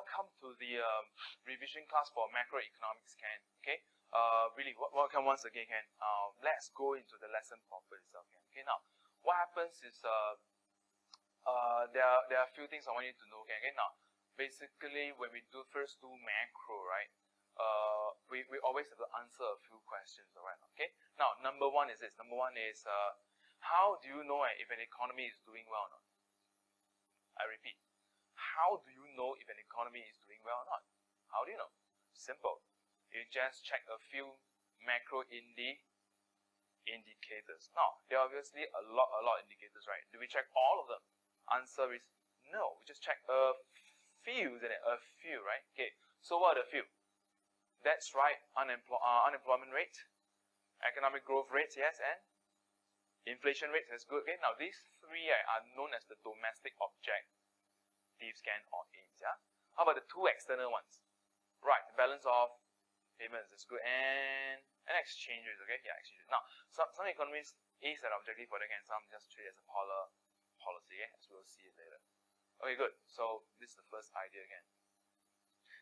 welcome to the revision class for macroeconomics, Ken. Okay, really, welcome once again, Ken. Let's go into the lesson proper itself, Ken. Okay, now what happens is there are a few things I want you to know, Ken. Okay, now basically when we first do macro, right, we always have to answer a few questions, alright? Okay, now number one is this. Number one is how do you know if an economy is doing well or not? I repeat. How do you know if an economy is doing well or not? How do you know? Simple. You just check a few macro indicators. Now, there are obviously a lot of indicators, right? Do we check all of them? Answer is no. We just check a few, isn't it? A few, right? Okay. So what are the few? That's right. Unemployment rate, economic growth rates, yes, and inflation rates. That's good. Okay. Now these three are known as the domestic objectives, Scan or aims, yeah? How about the two external ones? Right, the balance of payments is good, and exchange rates, okay? Yeah, exchange rates. Now, some economies is an objective for them, and some just treat it as a policy, okay? As we'll see it later. Okay, good. So this is the first idea again.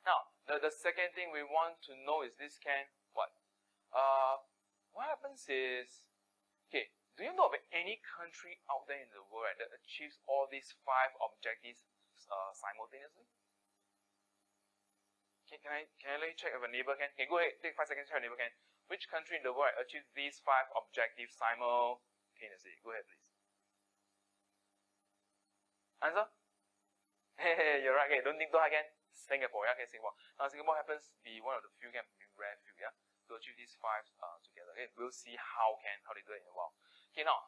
Now, the second thing we want to know is this, Ken. What happens is, okay, do you know of any country out there in the world, right, that achieves all these 5 objectives simultaneously? Can I let you check with a neighbor, Ken? Okay, go ahead, take 5 seconds, check with a neighbor, Ken. Which country in the world achieves these 5 objectives simultaneously? Go ahead, please. Answer? Hey, you're right, okay, don't think too hard, Ken. Singapore, yeah, okay, Singapore. Now, Singapore happens to be one of the few, Ken, rare few, yeah, to achieve these 5 together. Okay, we'll see how they do it in a while. Okay, now,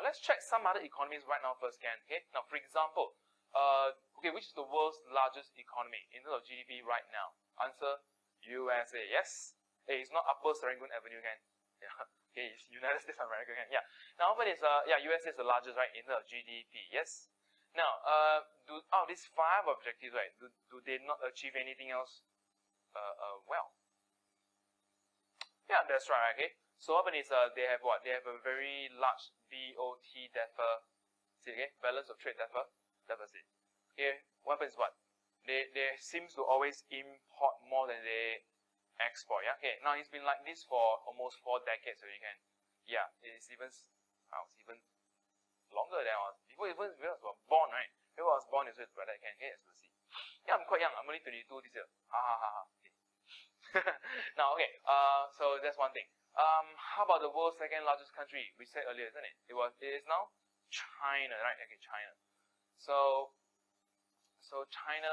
let's check some other economies right now first, Ken. Okay, now, for example, okay, which is the world's largest economy in terms of GDP right now? Answer, USA. Yes. Hey, it's not Upper Serangoon Avenue, Ken. Yeah. Okay, it's United States of America, Ken. Yeah. Now, but it's USA is the largest, right, in terms of GDP. Yes. Now, out of these 5 objectives, right, do they not achieve anything else? Well. Yeah, that's right. Okay. So what happens is they have what? They have a very large BOT deficit. Okay, balance of trade deficit. Okay, what happens is what? They seems to always import more than they export. Yeah. Okay. Now it's been like this for almost 4 decades already. Can. Yeah, it's even longer than I was before. Even when I was born, right? When I was born, is it brother? Can. Okay, as we'll see. Yeah, I'm quite young. I'm only 22 this year. Ha ha ha ha. Okay. Now, okay. So that's one thing. How about the world's second largest country? We said earlier, isn't it? It is now China, right? Okay, China. So China,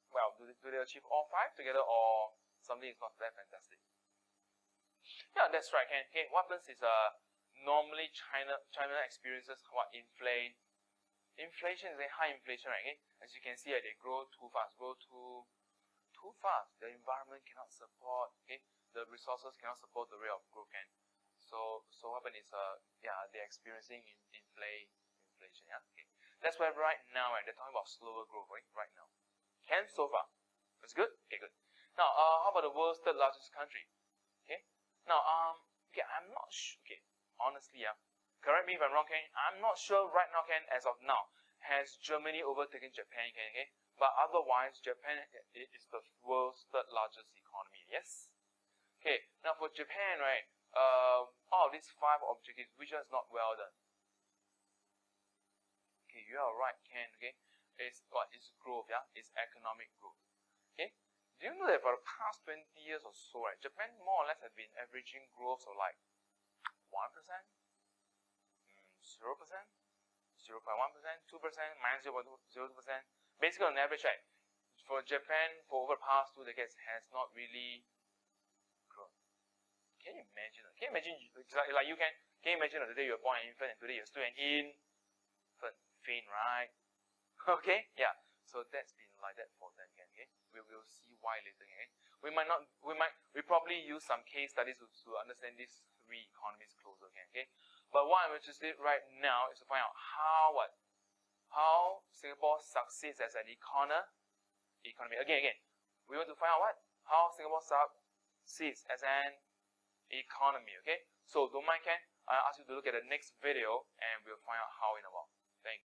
well, do they achieve all 5 together, or something is not that fantastic? Yeah, that's right. Okay, what happens is normally China experiences what? Inflation is a high inflation, right? Okay? As you can see, they grow too fast, too fast. The environment cannot support. Okay, the resources cannot support the rate of growth. So what happens is they're experiencing inflation. Yeah. Okay. That's why right now, right, they're talking about slower growth, right now. So far. That's good? Okay, good. Now, how about the world's 3rd largest country? Okay. Now, okay, I'm not sure. Okay, honestly, correct me if I'm wrong, Ken. I'm not sure right now, Ken, as of now, has Germany overtaken Japan, Ken, okay? But otherwise, Japan is the world's 3rd largest economy, yes? Okay, now for Japan, right, all of these 5 objectives, which one is not well done? Okay, you are right, Ken, okay? It's what? It's growth, yeah? It's economic growth. Okay? Do you know that for the past 20 years or so, right, Japan more or less has been averaging growth of like 1%, 0%, 0.1%, 2%, minus 0.02%. Basically, on average, right, for Japan, for over the past 2 decades, has not really grown. Can you imagine? Can you imagine, like you can you imagine the day you were born an infant and today you're still an infant, right? Okay, yeah. So that's been like that for them, okay? We will see why later, okay? We probably use some case studies to understand these 3 economies closer, okay? But what I'm interested in right now is to find out how Singapore succeeds as an economy. Again, we want to find out how Singapore succeeds as an economy, okay? So don't mind, Ken. I'll ask you to look at the next video and we'll find out how in a while. Thank you.